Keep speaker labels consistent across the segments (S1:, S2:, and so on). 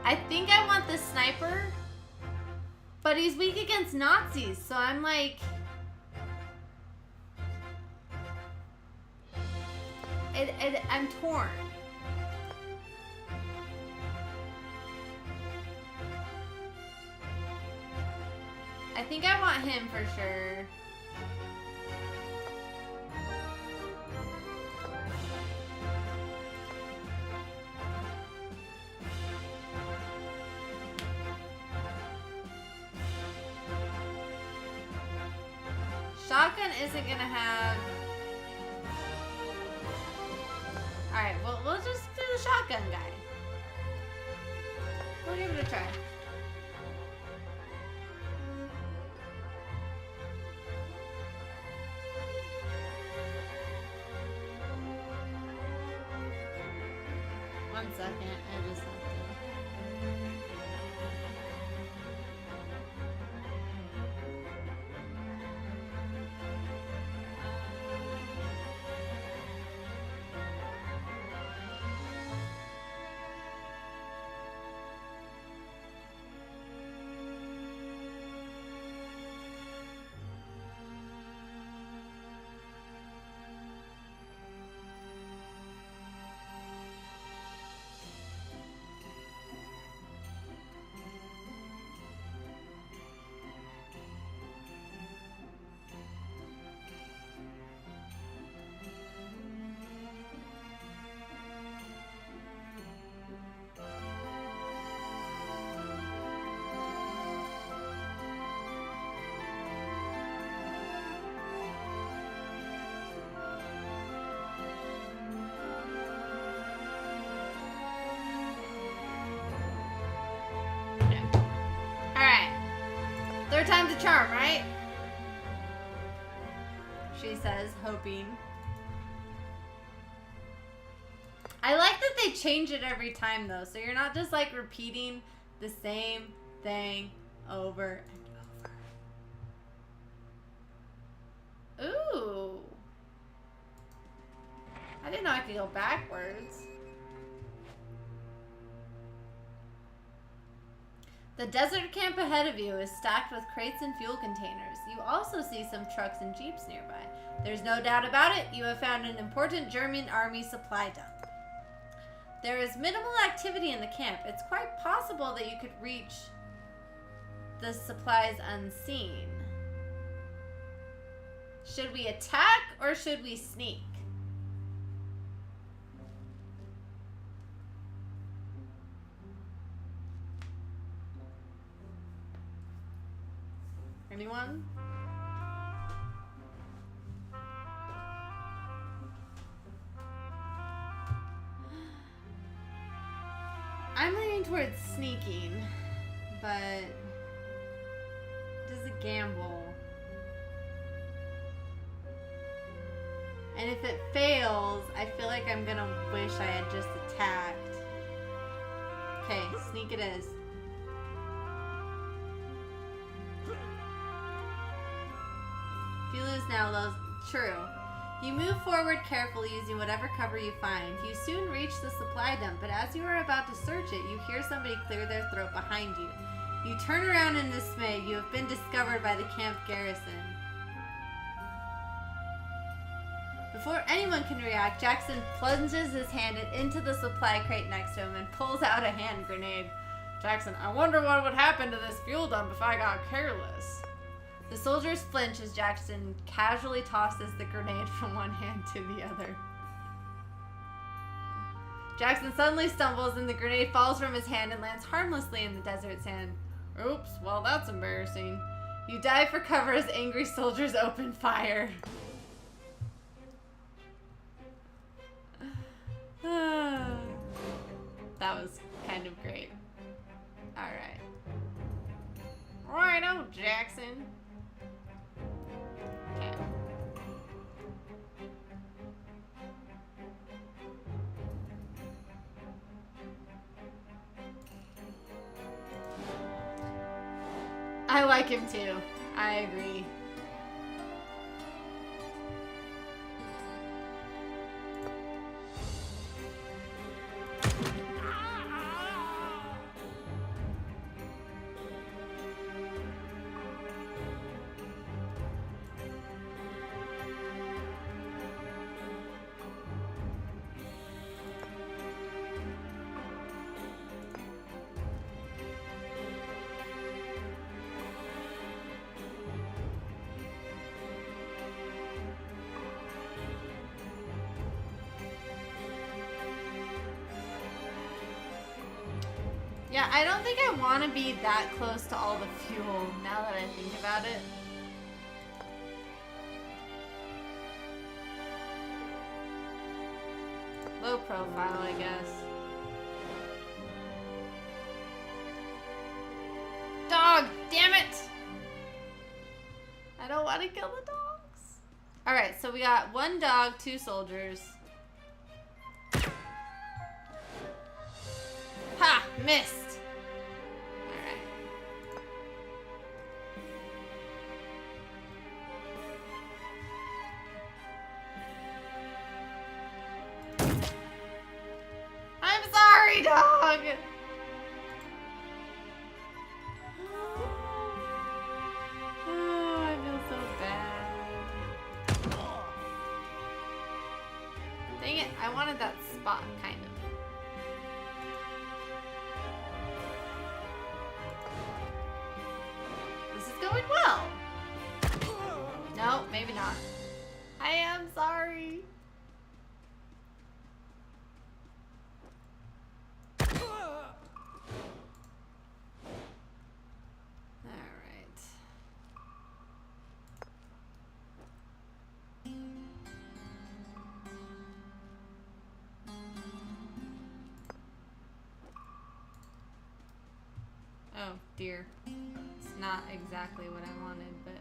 S1: I think I want the sniper, but he's weak against Nazis, so I'm like... I'm torn. I think I want him for sure. Shotgun isn't gonna have... Alright, well, we'll just do the shotgun guy. We'll give it a try. One second, I just have to... Third time's a charm, right? She says, hoping. I like that they change it every time, though. So you're not just, like, repeating the same thing over and over. Ooh. I didn't know I could go backwards. The desert camp ahead of you is stacked with crates and fuel containers. You also see some trucks and jeeps nearby. There's no doubt about it, you have found an important German army supply dump. There is minimal activity in the camp. It's quite possible that you could reach the supplies unseen. Should we attack or should we sneak? Anyone? I'm leaning towards sneaking, but it is a gamble. And if it fails, I feel like I'm gonna wish I had just attacked. Okay, sneak it is. If you lose now, true. You move forward carefully using whatever cover you find. You soon reach the supply dump, but as you are about to search it, you hear somebody clear their throat behind you. You turn around in dismay. You have been discovered by the camp garrison. Before anyone can react, Jackson plunges his hand into the supply crate next to him and pulls out a hand grenade. Jackson, I wonder what would happen to this fuel dump if I got careless. The soldiers flinch as Jackson casually tosses the grenade from one hand to the other. Jackson suddenly stumbles and the grenade falls from his hand and lands harmlessly in the desert sand. Oops, well that's embarrassing. You dive for cover as angry soldiers open fire. That was kind of great. Alright. Righto, Jackson. Okay. I like him too. I agree. Yeah, I don't think I want to be that close to all the fuel now that I think about it. Low profile, I guess. Dog! Damn it! I don't want to kill the dogs. Alright, so we got 1 dog, 2 soldiers. Ha! Missed! Alright. I'm sorry, dog! Oh, I feel so bad. Dang it, I wanted that spot, kind of. This is going well. No, maybe not. I am sorry. Alright. Oh, dear. It's not exactly what I wanted, but...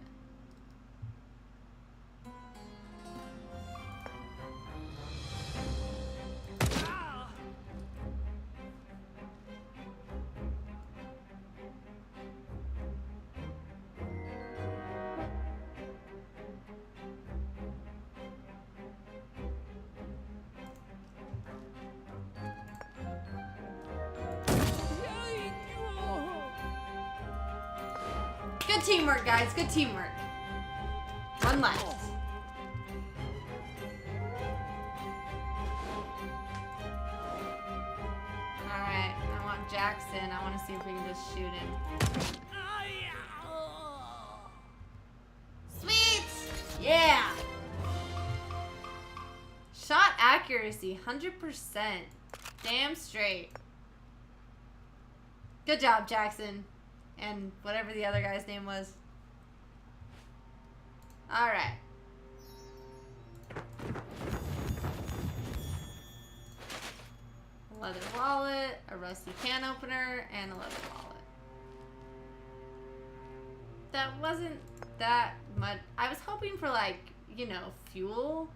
S1: Good teamwork, guys. Good teamwork. 1 left. Alright, I want Jackson. I want to see if we can just shoot him. Sweet! Yeah! Shot accuracy, 100%. Damn straight. Good job, Jackson. And whatever the other guy's name was. Alright. A leather wallet, a rusty can opener, and a leather wallet. That wasn't that much. I was hoping for, like, you know, fuel.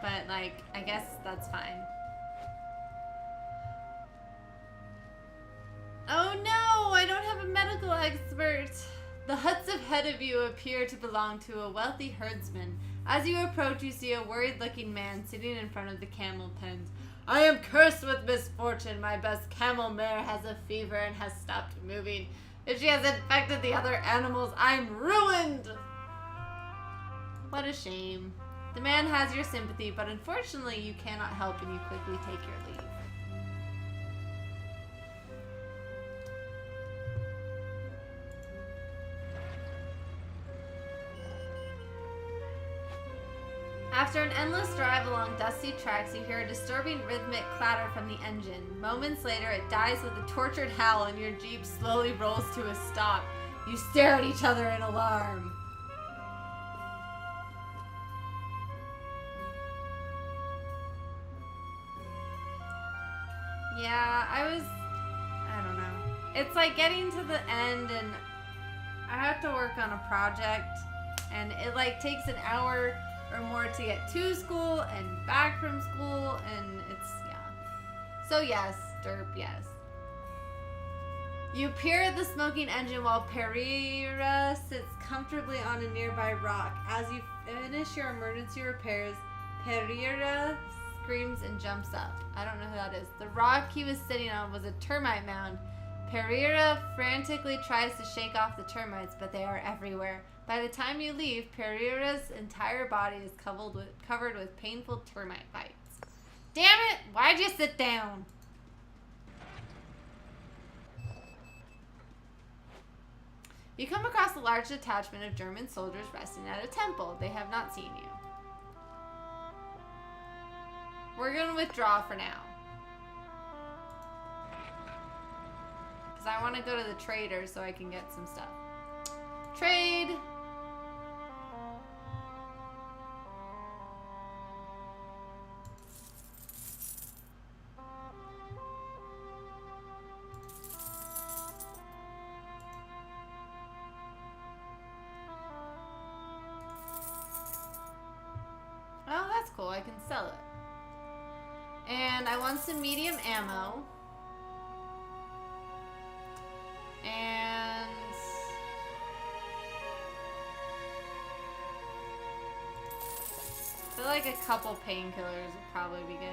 S1: But, like, I guess that's fine. Oh no! I don't have a medical expert! The huts ahead of you appear to belong to a wealthy herdsman. As you approach, you see a worried-looking man sitting in front of the camel pens. I am cursed with misfortune. My best camel mare has a fever and has stopped moving. If she has infected the other animals, I'm ruined! What a shame. The man has your sympathy, but unfortunately you cannot help and you quickly take your leave. After an endless drive along dusty tracks, you hear a disturbing rhythmic clatter from the engine. Moments later, it dies with a tortured howl and your Jeep slowly rolls to a stop. You stare at each other in alarm. Yeah, I don't know. It's like getting to the end and I have to work on a project and it like takes an hour or more to get to school and back from school and it's, yeah. So yes, derp, yes. You peer at the smoking engine while Pereira sits comfortably on a nearby rock. As you finish your emergency repairs, Pereira screams and jumps up. I don't know who that is. The rock he was sitting on was a termite mound. Pereira frantically tries to shake off the termites, but they are everywhere. By the time you leave, Pereira's entire body is covered with painful termite bites. Damn it! Why'd you sit down? You come across a large detachment of German soldiers resting at a temple. They have not seen you. We're going to withdraw for now. Because I want to go to the trader so I can get some stuff. Trade! Oh, that's cool. I can sell it. And I want some medium ammo. And I feel like a couple painkillers would probably be good.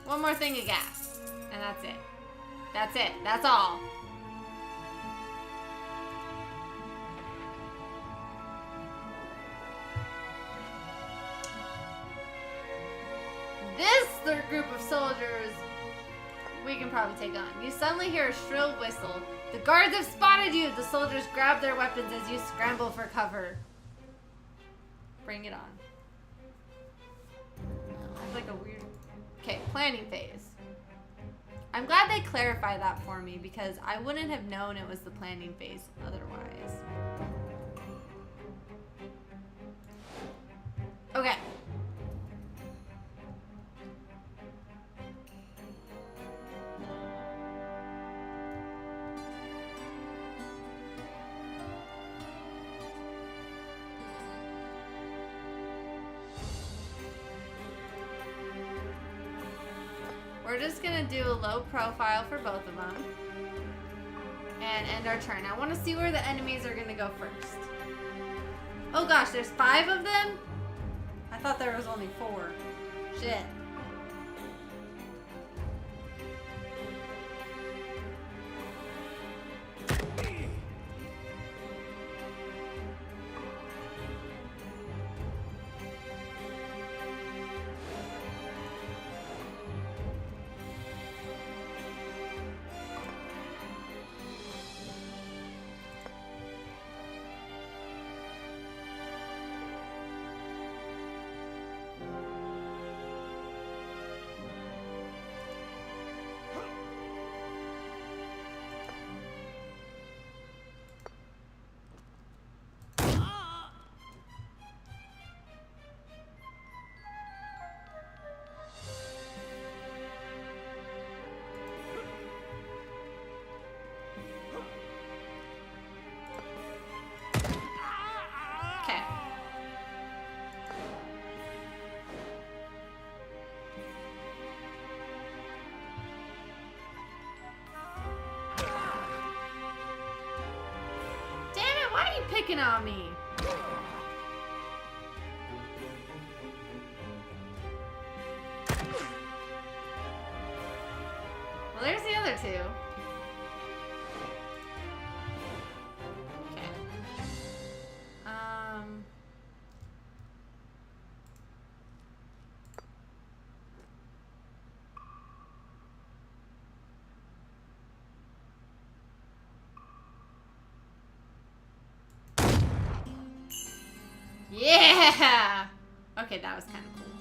S1: One more thing of gas. And that's it. That's it. That's all. This third group of soldiers we can probably take on. You suddenly hear a shrill whistle. The guards have spotted you! The soldiers grab their weapons as you scramble for cover. Bring it on. It's like a weird... Okay, planning phase. I'm glad they clarified that for me because I wouldn't have known it was the planning phase otherwise. Okay. We're just gonna do a low profile for both of them and end our turn. I want to see where the enemies are gonna go first. Oh gosh, there's 5 of them? I thought there was only 4. Shit. Picking on me. Well, there's the other 2. Okay. Yeah! Okay, that was kind of cool.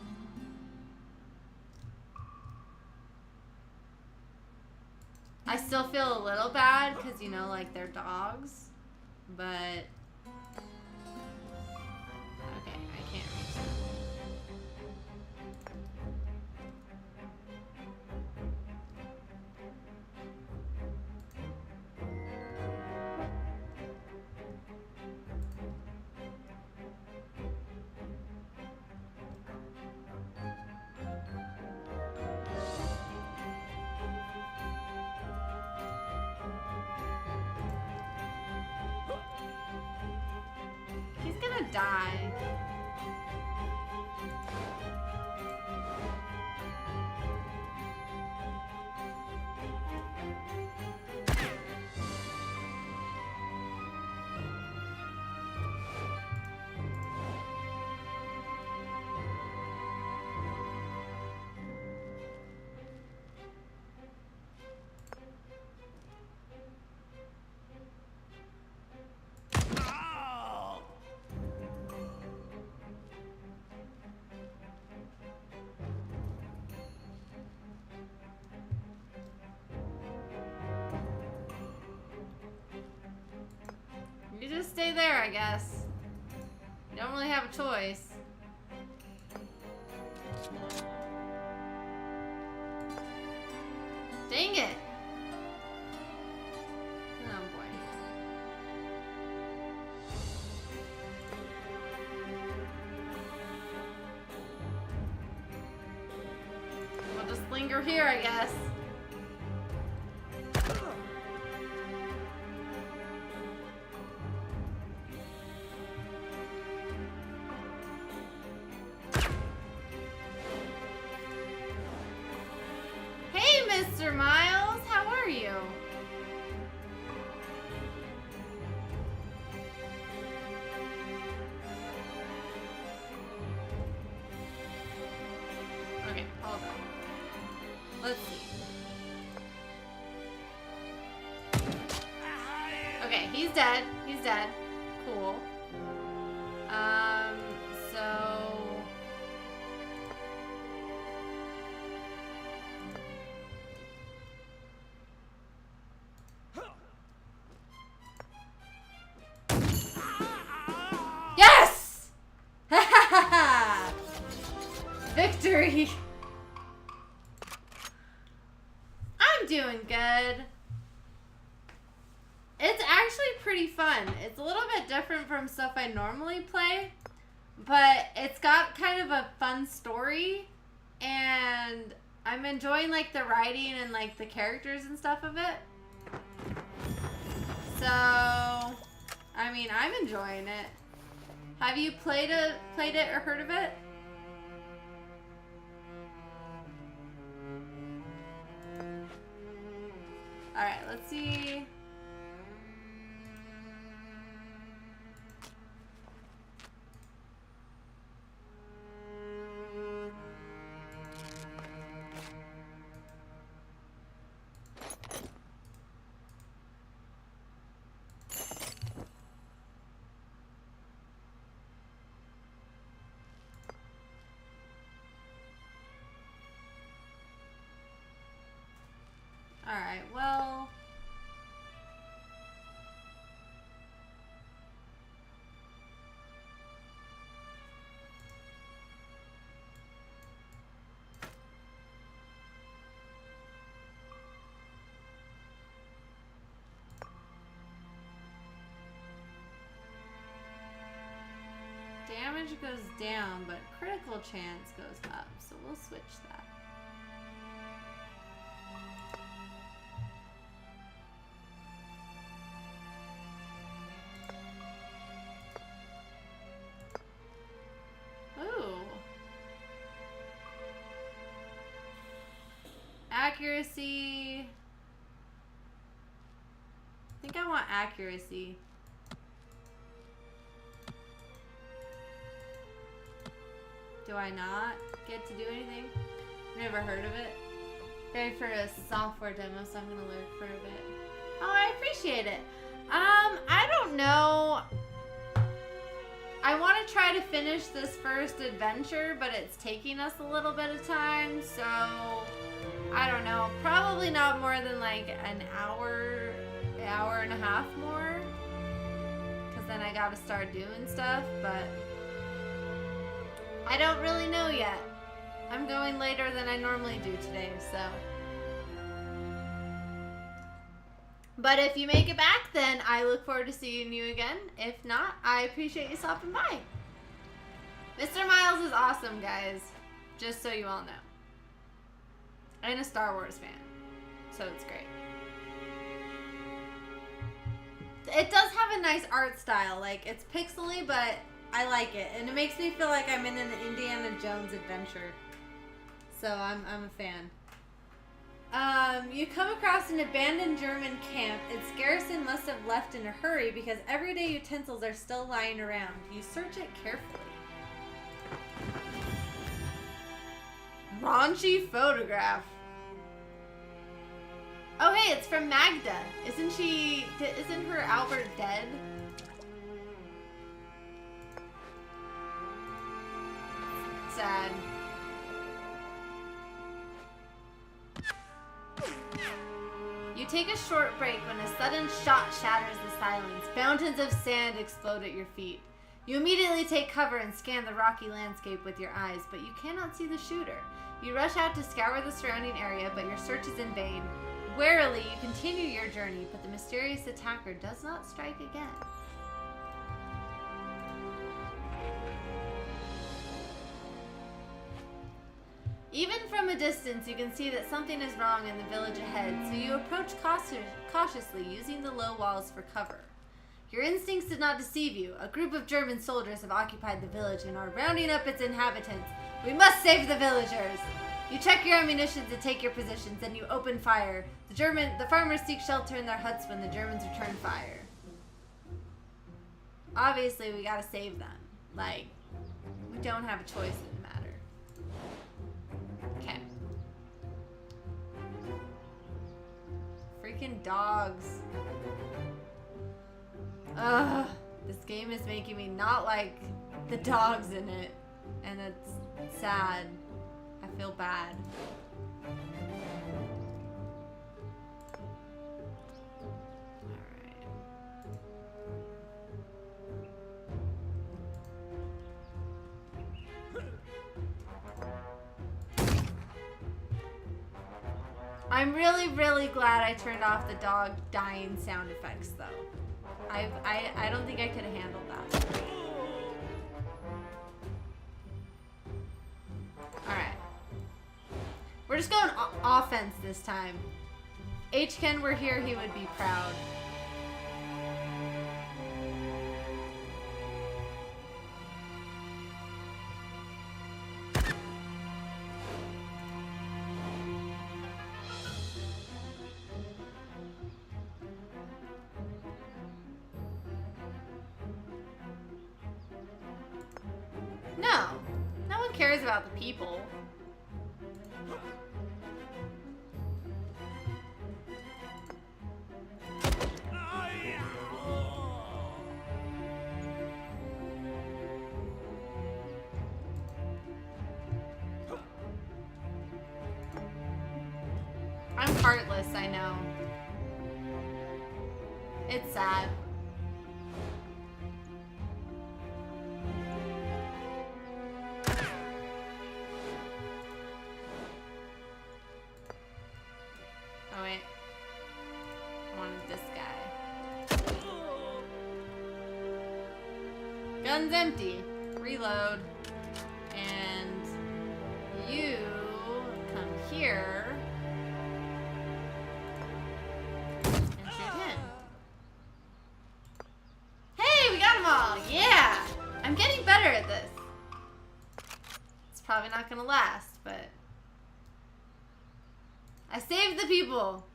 S1: I still feel a little bad because, you know, like, they're dogs. But... okay, I can't reach them. Die. stay there, I guess. You don't really have a choice. Dang it! Oh boy. We'll just linger here, I guess. Mr. Miles, how are you? Okay, hold on. Let's see. Okay, he's dead. He's dead. Cool. So... Yes! Victory! I'm doing good. It's actually pretty fun. It's a little bit different from stuff I normally play, but it's got kind of a fun story, and I'm enjoying like the writing and like the characters and stuff of it. So, I mean, I'm enjoying it. Have you played it or heard of it? All right, let's see. All right, well. Damage goes down, but critical chance goes up, so we'll switch that. Ooh. Accuracy. I think I want accuracy. Do I not get to do anything? Never heard of it. Ready for a software demo, so I'm gonna lurk for a bit. Oh, I appreciate it. I don't know. I want to try to finish this first adventure, but it's taking us a little bit of time, so I don't know. Probably not more than like an hour and a half more, because then I gotta start doing stuff, but I don't really know yet. I'm going later than I normally do today, so. But if you make it back, then I look forward to seeing you again. If not, I appreciate you stopping by. Mr. Miles is awesome, guys. Just so you all know. And a Star Wars fan. So it's great. It does have a nice art style. Like, it's pixely, but I like it. And it makes me feel like I'm in an Indiana Jones adventure. So I'm a fan. You come across an abandoned German camp. Its garrison must have left in a hurry because everyday utensils are still lying around. You search it carefully. Raunchy photograph. Oh hey, it's from Magda. Isn't her Albert dead? Sad. You take a short break when a sudden shot shatters the silence. Fountains of sand explode at your feet. You immediately take cover and scan the rocky landscape with your eyes, but you cannot see the shooter. You rush out to scour the surrounding area, but your search is in vain. Warily, you continue your journey, but the mysterious attacker does not strike again. Even from a distance, you can see that something is wrong in the village ahead, so you approach cautiously, using the low walls for cover. Your instincts did not deceive you. A group of German soldiers have occupied the village and are rounding up its inhabitants. We must save the villagers! You check your ammunition to take your positions, and you open fire. The farmers seek shelter in their huts when the Germans return fire. Obviously, we gotta save them. Like, we don't have a choice in the matter. Okay. Freaking dogs. Ugh. This game is making me not like the dogs in it. And it's sad. I feel bad. Alright. I'm really, really glad I turned off the dog dying sound effects, though. I don't think I could have handled that. Alright. We're just going offense this time. H-Ken were here, he would be proud. No. No one cares about the people. I'm heartless, I know. It's sad. Oh wait. I wanted this guy. Gun's empty. Reload. And you come here. Yeah! I'm getting better at this. It's probably not gonna last, but I saved the people.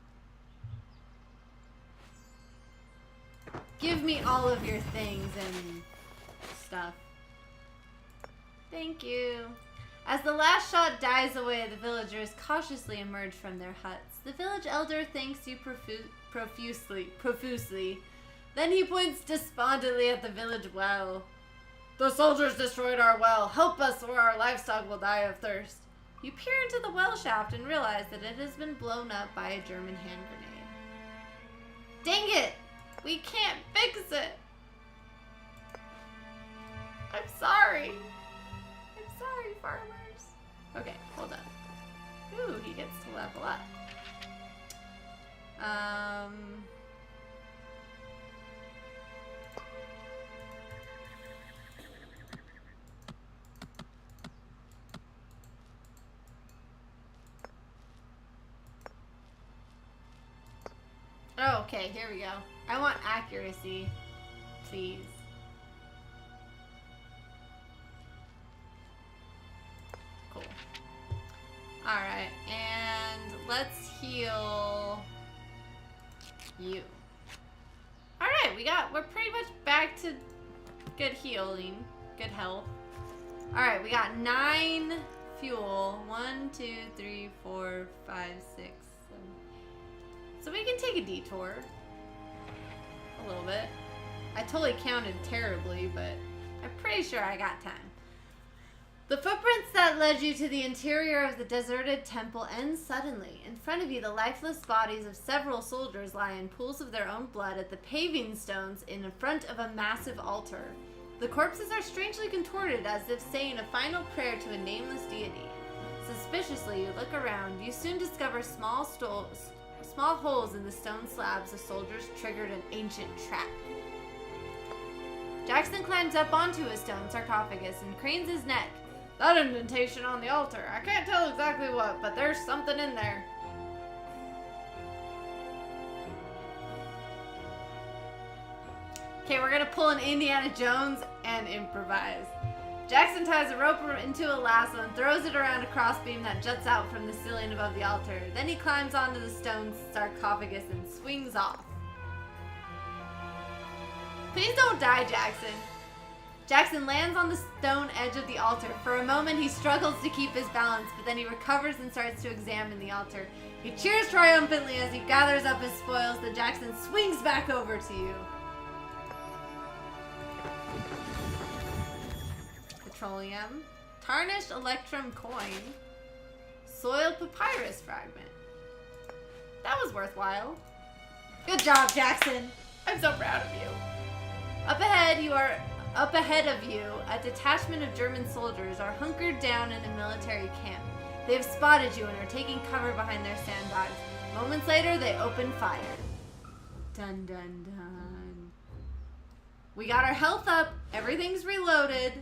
S1: Give me all of your things and stuff. Thank you. As the last shot dies away, the villagers cautiously emerge from their huts. The village elder thanks you profusely. Then he points despondently at the village well. The soldiers destroyed our well. Help us or our livestock will die of thirst. You peer into the well shaft and realize that it has been blown up by a German hand grenade. Dang it! We can't fix it! I'm sorry. I'm sorry, farmers. Okay, hold on. Ooh, he gets to level up. Oh, okay, here we go. I want accuracy, please. Cool. Alright, and let's heal you. Alright, we're pretty much back to good healing, good health. Alright, we got 9 fuel. 1, 2, 3, 4, 5, 6, 7. So we can take a detour. A little bit. I totally counted terribly, but I'm pretty sure I got time. The footprints that led you to the interior of the deserted temple end suddenly. In front of you, the lifeless bodies of several soldiers lie in pools of their own blood at the paving stones in front of a massive altar. The corpses are strangely contorted as if saying a final prayer to a nameless deity. Suspiciously, you look around. You soon discover small holes in the stone slabs the soldiers triggered an ancient trap. Jackson climbs up onto a stone sarcophagus and cranes his neck. That indentation on the altar. I can't tell exactly what, but there's something in there. Okay, we're gonna pull an Indiana Jones and improvise. Jackson ties a rope into a lasso and throws it around a crossbeam that juts out from the ceiling above the altar. Then he climbs onto the stone sarcophagus and swings off. Please don't die, Jackson. Jackson lands on the stone edge of the altar. For a moment, he struggles to keep his balance, but then he recovers and starts to examine the altar. He cheers triumphantly as he gathers up his spoils. Then Jackson swings back over to you. Petroleum, tarnished electrum coin, soiled papyrus fragment. That was worthwhile. Good job, Jackson. I'm so proud of you. Up ahead of you, a detachment of German soldiers are hunkered down in a military camp. They have spotted you and are taking cover behind their sandbags. Moments later, they open fire. Dun dun dun. We got our health up, everything's reloaded,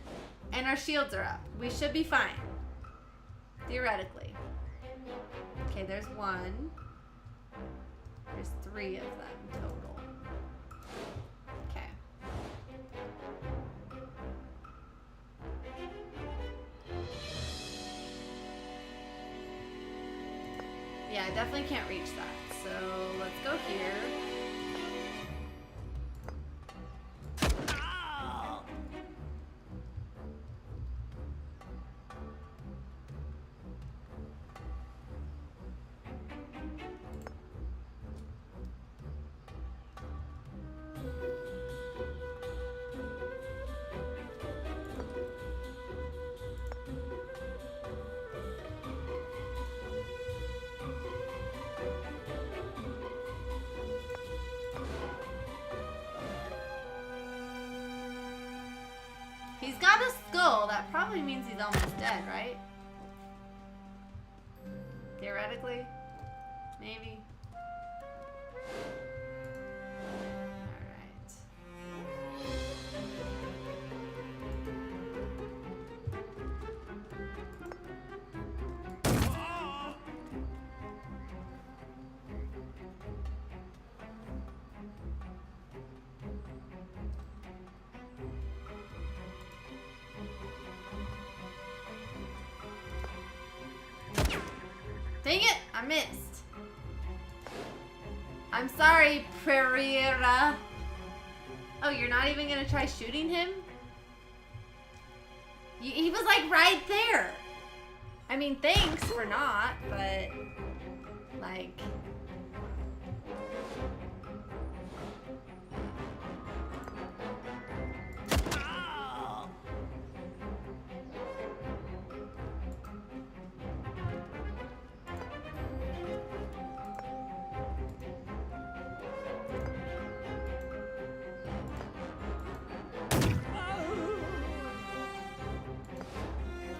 S1: and our shields are up. We should be fine. Theoretically. Okay, there's one. There's 3 of them total. Okay. Yeah, I definitely can't reach that. So let's go here. He's got a skull. That probably means he's almost dead, right? Theoretically. Maybe. Alright. Dang it! I missed. I'm sorry, Pereira. Oh, you're not even gonna try shooting him? He was like right there. I mean, thanks for not, but like...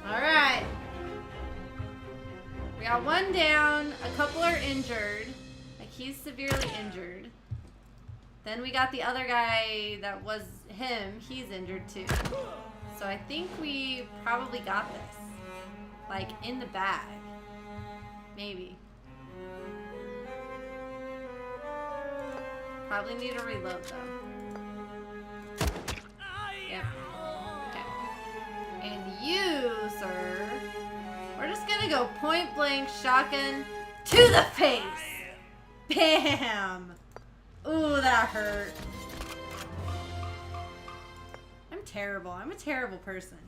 S1: Alright. We got one down. A couple are injured. Like, he's severely injured. Then we got the other guy that was him. He's injured too. So I think we probably got this. Like, in the bag. Maybe. Probably need to reload though. Yep. And you, sir, we're just gonna go point blank shotgun to the face. Bam! Ooh, that hurt. I'm terrible. I'm a terrible person.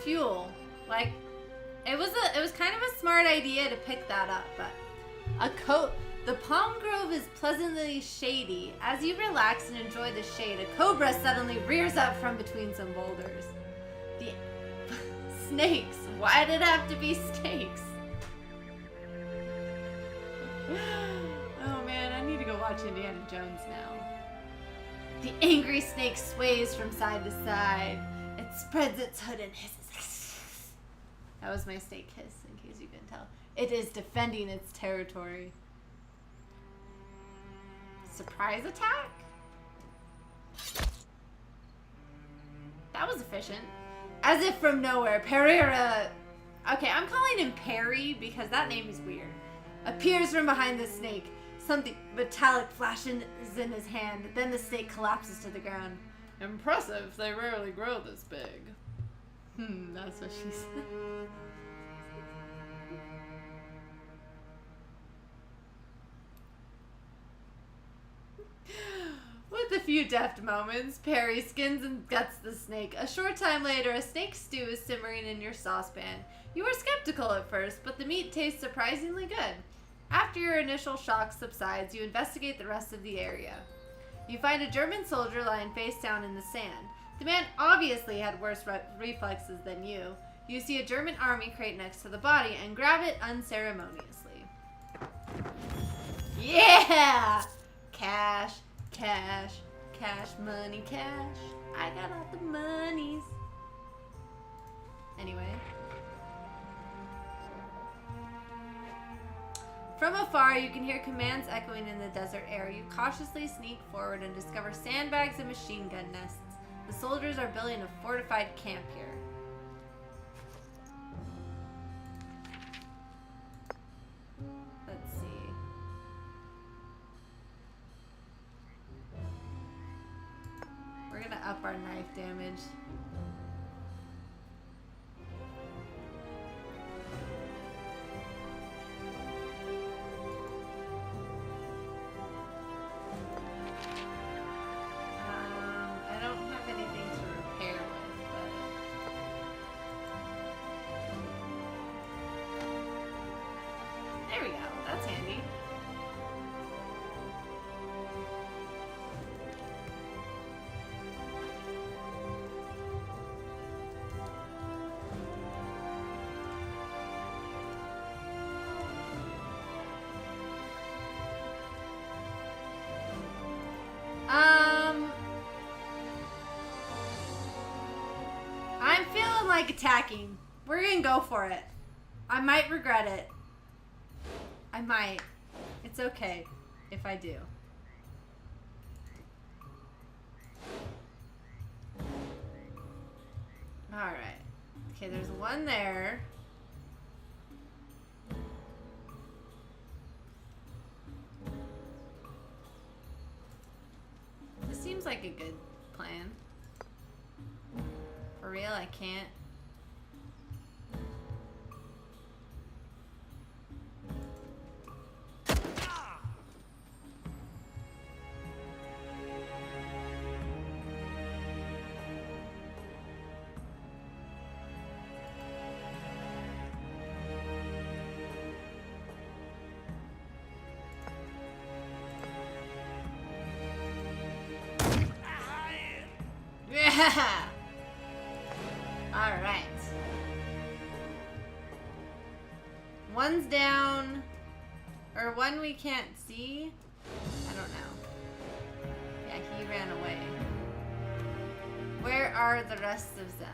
S1: Fuel. Like, it was kind of a smart idea to pick that up, but the palm grove is pleasantly shady. As you relax and enjoy the shade, a cobra suddenly rears up from between some boulders. The snakes. Why did it have to be snakes? Oh man, I need to go watch Indiana Jones now. The angry snake sways from side to side. It spreads its hood and hisses. That was my snake hiss, in case you couldn't tell. It is defending its territory. Surprise attack? That was efficient. As if from nowhere, Pereira... Okay, I'm calling him Perry because that name is weird. Appears from behind the snake. Something metallic flashes in his hand. Then the snake collapses to the ground. Impressive. They rarely grow this big. That's what she said. With a few deft moments, Perry skins and guts the snake. A short time later, a snake stew is simmering in your saucepan. You were skeptical at first, but the meat tastes surprisingly good. After your initial shock subsides, you investigate the rest of the area. You find a German soldier lying face down in the sand. The man obviously had worse reflexes than you. You see a German army crate next to the body and grab it unceremoniously. Yeah! Cash, cash, cash, money, cash. I got all the monies. Anyway. From afar, you can hear commands echoing in the desert air. You cautiously sneak forward and discover sandbags and machine gun nests. The soldiers are building a fortified camp here. Let's see. We're gonna up our knife damage. I don't have anything to repair with, but... There we go. That's handy. I'm feeling like attacking. We're gonna go for it. I might regret it. I might. It's okay if I do. Alright. Okay, there's one there. This seems like a good plan. For real, I can't. Yeah! Alright. One's down. Or one we can't see. I don't know. Yeah, he ran away. Where are the rest of them?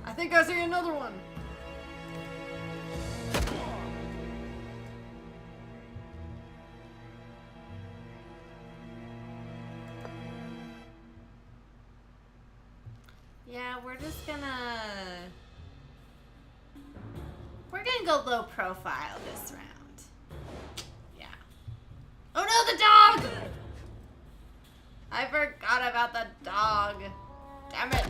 S1: I think I see another one. Yeah, we're just gonna... We're gonna go low profile this round. Yeah. Oh no, the dog! I forgot about the dog. Damn it.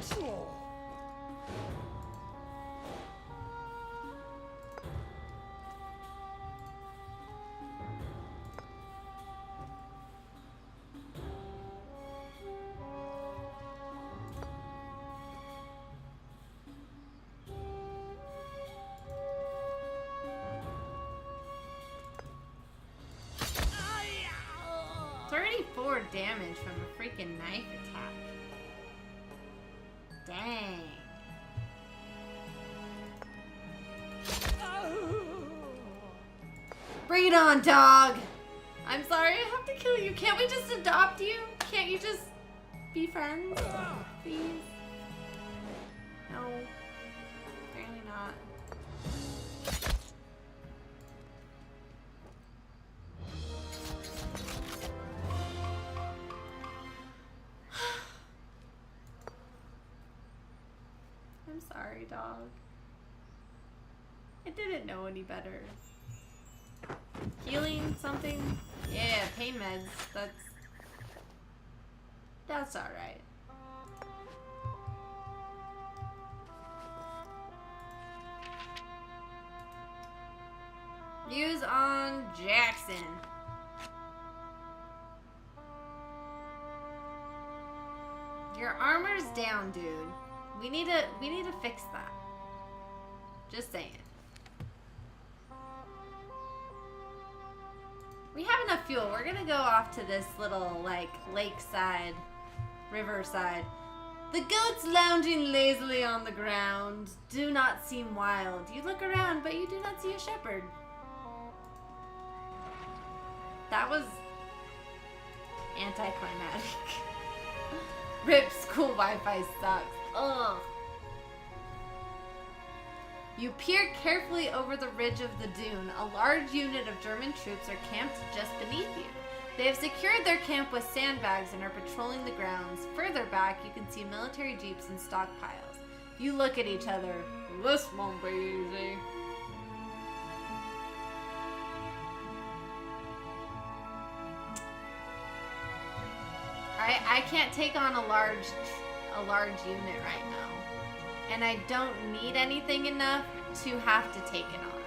S1: It's already 4 damage from a freaking knife attack. Dang. Bring it on, dog! I'm sorry, I have to kill you. Can't we just adopt you? Can't you just be friends? Please? No. Apparently not. I'm sorry, dog. I didn't know any better. Healing something? Yeah, pain meds. That's alright. Use on Jackson. Your armor's down, dude. We need to fix that. Just saying. We have enough fuel. We're gonna go off to this little, like, lakeside, riverside. The goats lounging lazily on the ground do not seem wild. You look around, but you do not see a shepherd. That was anticlimactic. RIP, school Wi-Fi sucks. Ugh. You peer carefully over the ridge of the dune. A large unit of German troops are camped just beneath you. They have secured their camp with sandbags and are patrolling the grounds. Further back, you can see military jeeps and stockpiles. You look at each other. This won't be easy. I can't take on a large unit right now. And I don't need anything enough to have to take it on.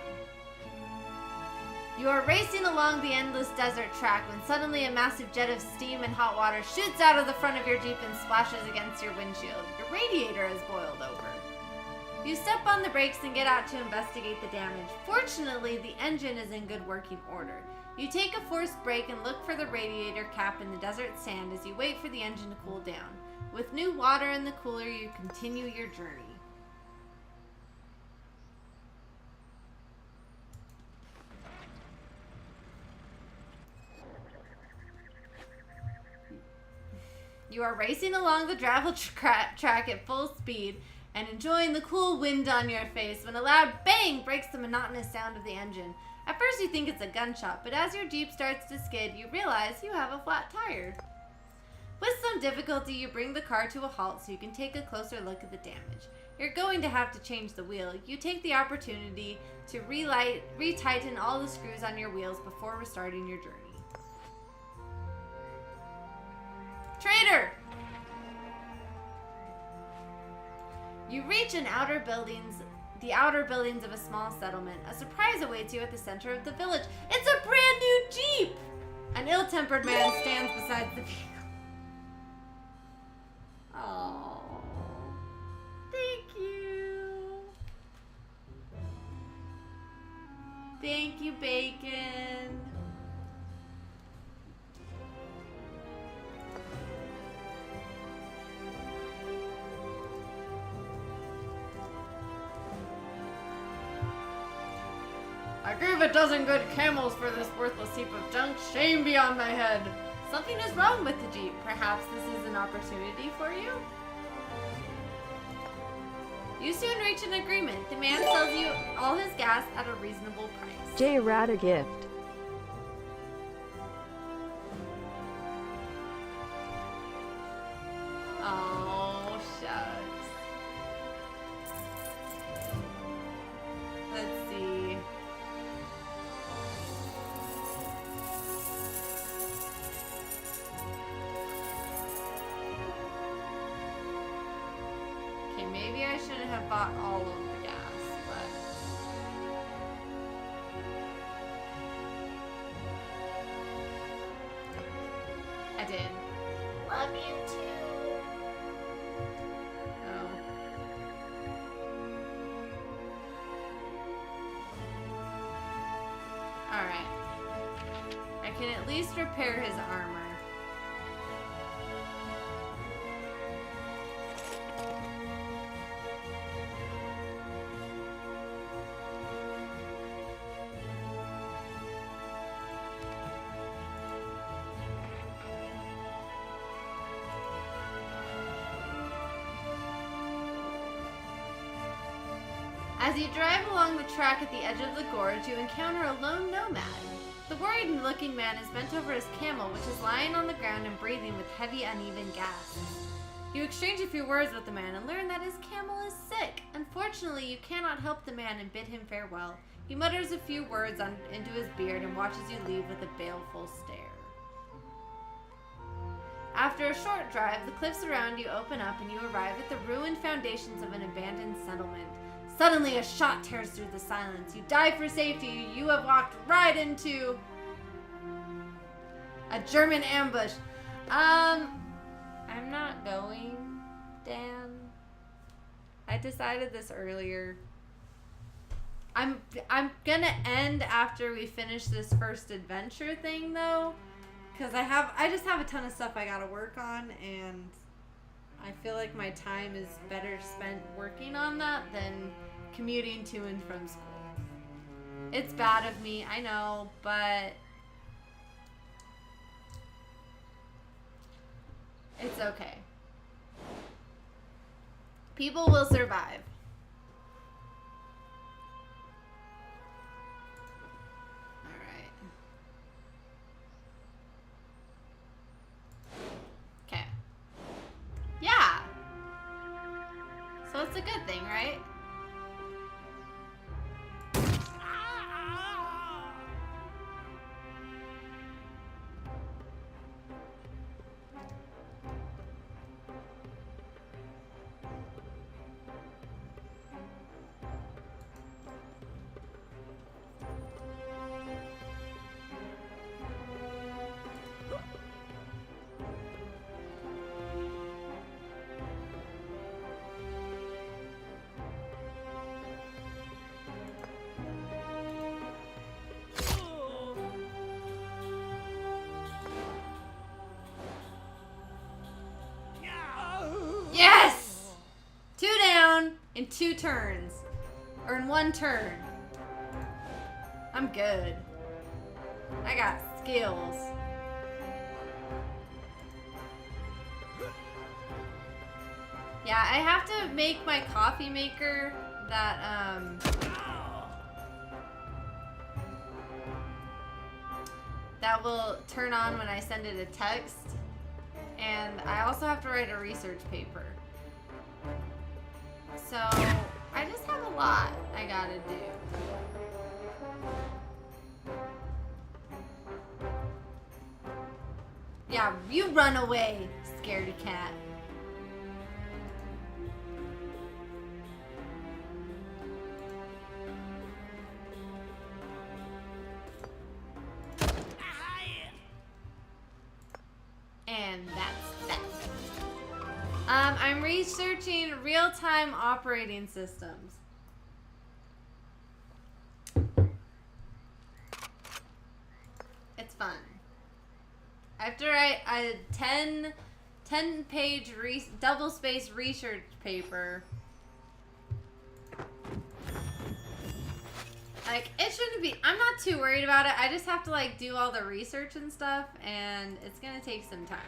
S1: You are racing along the endless desert track when suddenly a massive jet of steam and hot water shoots out of the front of your Jeep and splashes against your windshield. Your radiator has boiled over. You step on the brakes and get out to investigate the damage. Fortunately, the engine is in good working order. You take a forced brake and look for the radiator cap in the desert sand as you wait for the engine to cool down. With new water in the cooler, you continue your journey. You are racing along the gravel track at full speed and enjoying the cool wind on your face when a loud bang breaks the monotonous sound of the engine. At first you think it's a gunshot, but as your Jeep starts to skid, you realize you have a flat tire. With some difficulty, you bring the car to a halt so you can take a closer look at the damage. You're going to have to change the wheel. You take the opportunity to retighten all the screws on your wheels before restarting your journey. Traitor! You reach the outer buildings of a small settlement. A surprise awaits you at the center of the village. It's a brand new Jeep! An ill-tempered man stands beside the vehicle. Oh, thank you. Thank you, Bacon. I gave a dozen good camels for this worthless heap of junk. Shame be on my head. Something is wrong with the Jeep. Perhaps this is an opportunity for you? You soon reach an agreement. The man sells you all his gas at a reasonable price.
S2: J-Rat a gift.
S1: Oh, shucks. bought all of the gas, but I did. Love you too. Oh. Alright. I can at least repair his armor. As you drive along the track at the edge of the gorge, you encounter a lone nomad. The worried-looking man is bent over his camel, which is lying on the ground and breathing with heavy, uneven gasps. You exchange a few words with the man and learn that his camel is sick. Unfortunately, you cannot help the man and bid him farewell. He mutters a few words into his beard and watches you leave with a baleful stare. After a short drive, the cliffs around you open up and you arrive at the ruined foundations of an abandoned settlement. Suddenly, a shot tears through the silence. You dive for safety. You have walked right into a German ambush. I'm not going, Dan. I decided this earlier. I'm gonna end after we finish this first adventure thing, though, because I just have a ton of stuff I gotta work on, and I feel like my time is better spent working on that than commuting to and from school. It's bad of me, I know, but it's okay. People will survive. Alright. Okay. Yeah! So it's a good thing, right? Yes! 2 down in 2 turns. Or in 1 turn. I'm good. I got skills. Yeah, I have to make my coffee maker that will turn on when I send it a text. And I also have to write a research paper. So, I just have a lot I gotta do. Yeah, you run away, scaredy cat. And that's that. I'm researching real-time operating systems. It's fun. I have to write a 10-page double-spaced research paper. Like, it shouldn't be, I'm not too worried about it. I just have to, like, do all the research and stuff, and it's gonna take some time.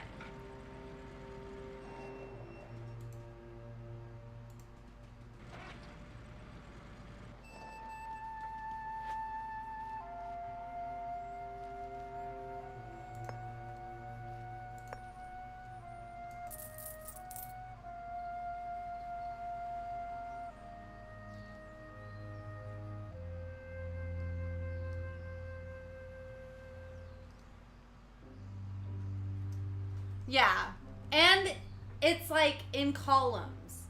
S1: Yeah, and it's like in columns.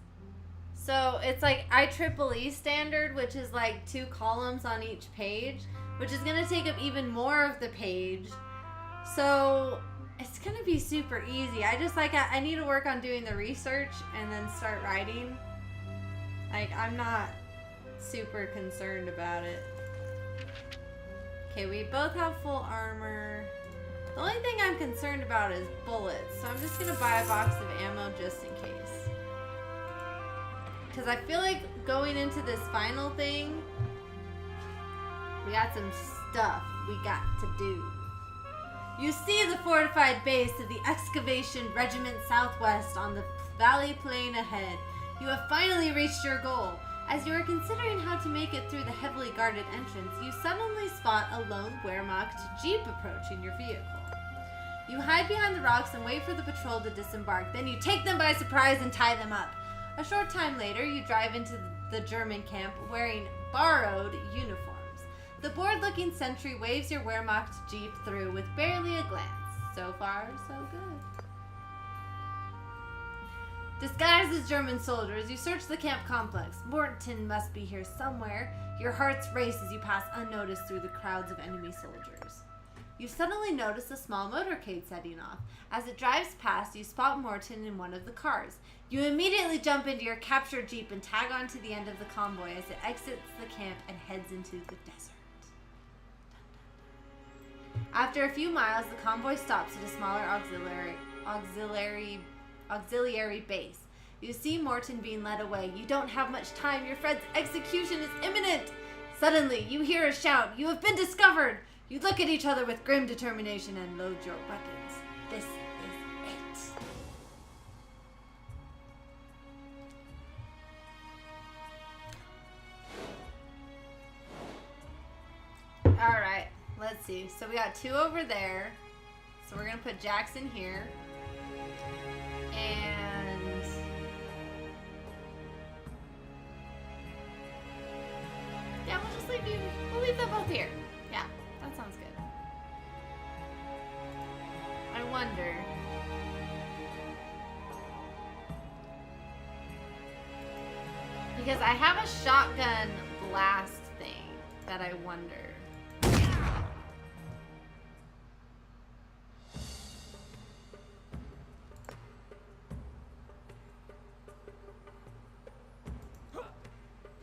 S1: So it's like IEEE standard, which is like 2 columns on each page, which is going to take up even more of the page. So it's going to be super easy. I need to work on doing the research and then start writing. Like, I'm not super concerned about it. Okay, we both have full armor. The only thing I'm concerned about is bullets, so I'm just going to buy a box of ammo just in case. Because I feel like going into this final thing, we got some stuff we got to do. You see the fortified base of the Excavation Regiment Southwest on the valley plain ahead. You have finally reached your goal. As you are considering how to make it through the heavily guarded entrance, you suddenly spot a lone Wehrmacht Jeep approaching your vehicle. You hide behind the rocks and wait for the patrol to disembark. Then you take them by surprise and tie them up. A short time later, you drive into the German camp wearing borrowed uniforms. The bored-looking sentry waves your Wehrmacht Jeep through with barely a glance. So far, so good. Disguised as German soldiers, you search the camp complex. Morton must be here somewhere. Your hearts race as you pass unnoticed through the crowds of enemy soldiers. You suddenly notice a small motorcade setting off. As it drives past, you spot Morton in one of the cars. You immediately jump into your captured Jeep and tag onto the end of the convoy as it exits the camp and heads into the desert. After a few miles, the convoy stops at a smaller auxiliary base. You see Morton being led away. You don't have much time. Your friend's execution is imminent. Suddenly, you hear a shout. You have been discovered. You look at each other with grim determination and load your weapons. This is it. Alright, let's see. So we got 2 over there. So we're going to put Jackson here. And yeah, we'll just leave you. We'll leave them both here. Yeah, that sounds good. I wonder. Because I have a shotgun blast thing that I wonder.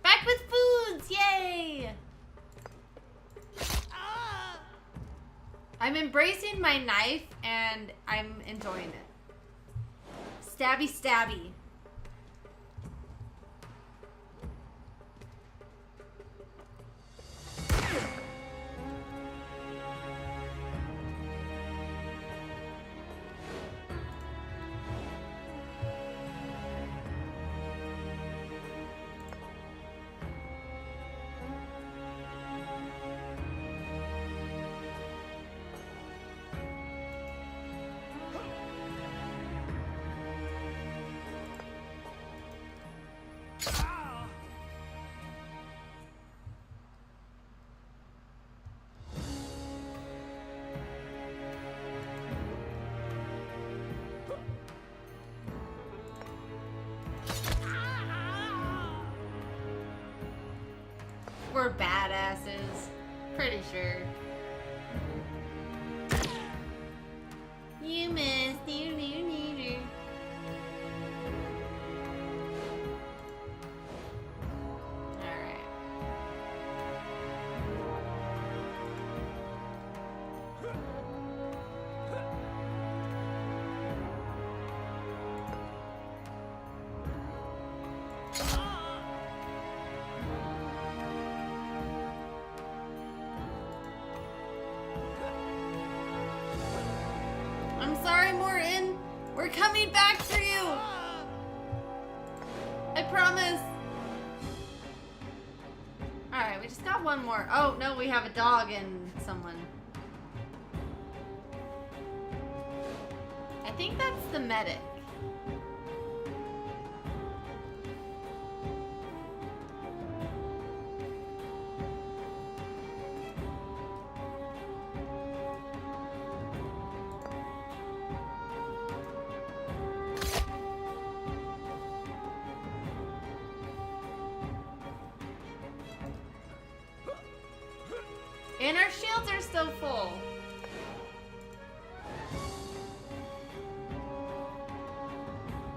S1: Back with foods! Yay! I'm embracing my knife and I'm enjoying it. Stabby, stabby. We're badasses. Pretty sure. You missed. Alright. I'm sorry, Morton. We're coming back for you. I promise. Alright, we just got one more. Oh, no, we have a dog and someone. I think that's the medic. And our shields are still full.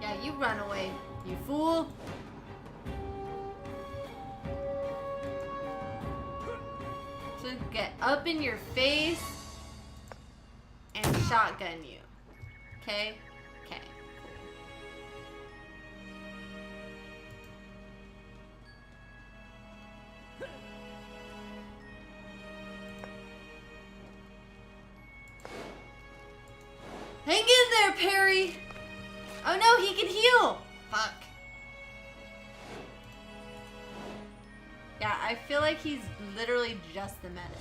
S1: Yeah, you run away, you fool. To get up in your face and shotgun you. Okay? Okay. Hang in there, Perry! Oh no, he can heal! Fuck. Yeah, I feel like he's literally just the medic.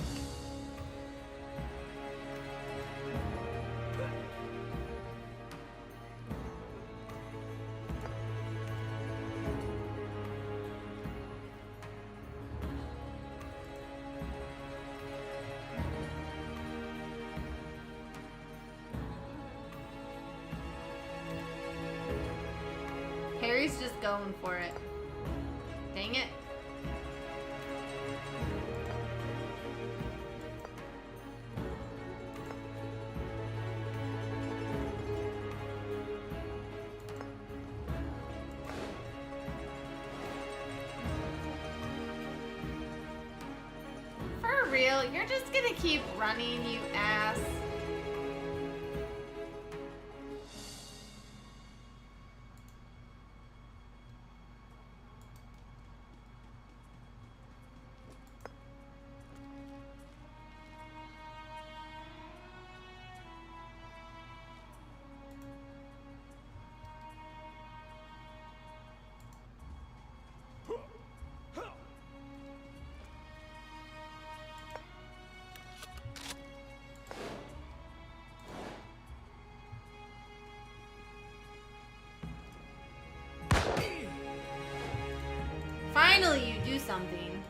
S1: Harry's just going for it. Dang it. For real, you're just gonna keep running, you ass. Finally, you do something.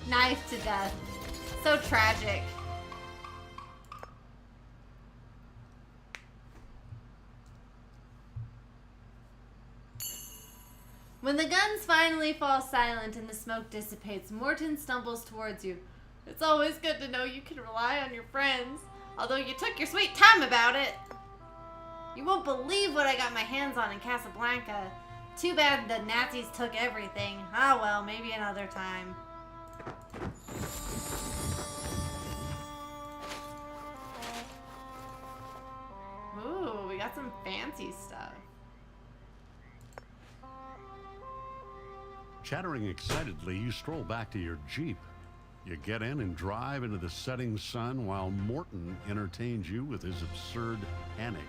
S1: Knife to death. So tragic. When the guns finally fall silent and the smoke dissipates, Morton stumbles towards you. It's always good to know you can rely on your friends, although you took your sweet time about it. You won't believe what I got my hands on in Casablanca. Too bad the Nazis took everything. Ah well, maybe another time. Ooh, we got some fancy stuff.
S2: Chattering excitedly, you stroll back to your Jeep. You get in and drive into the setting sun while Morton entertains you with his absurd anecdotes.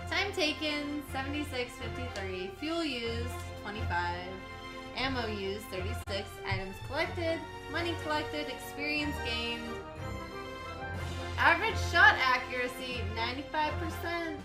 S1: Time taken, 76.53. Fuel used, 25. Ammo used, 36. Items collected. Money collected. Experience gained. Average shot accuracy, 95%.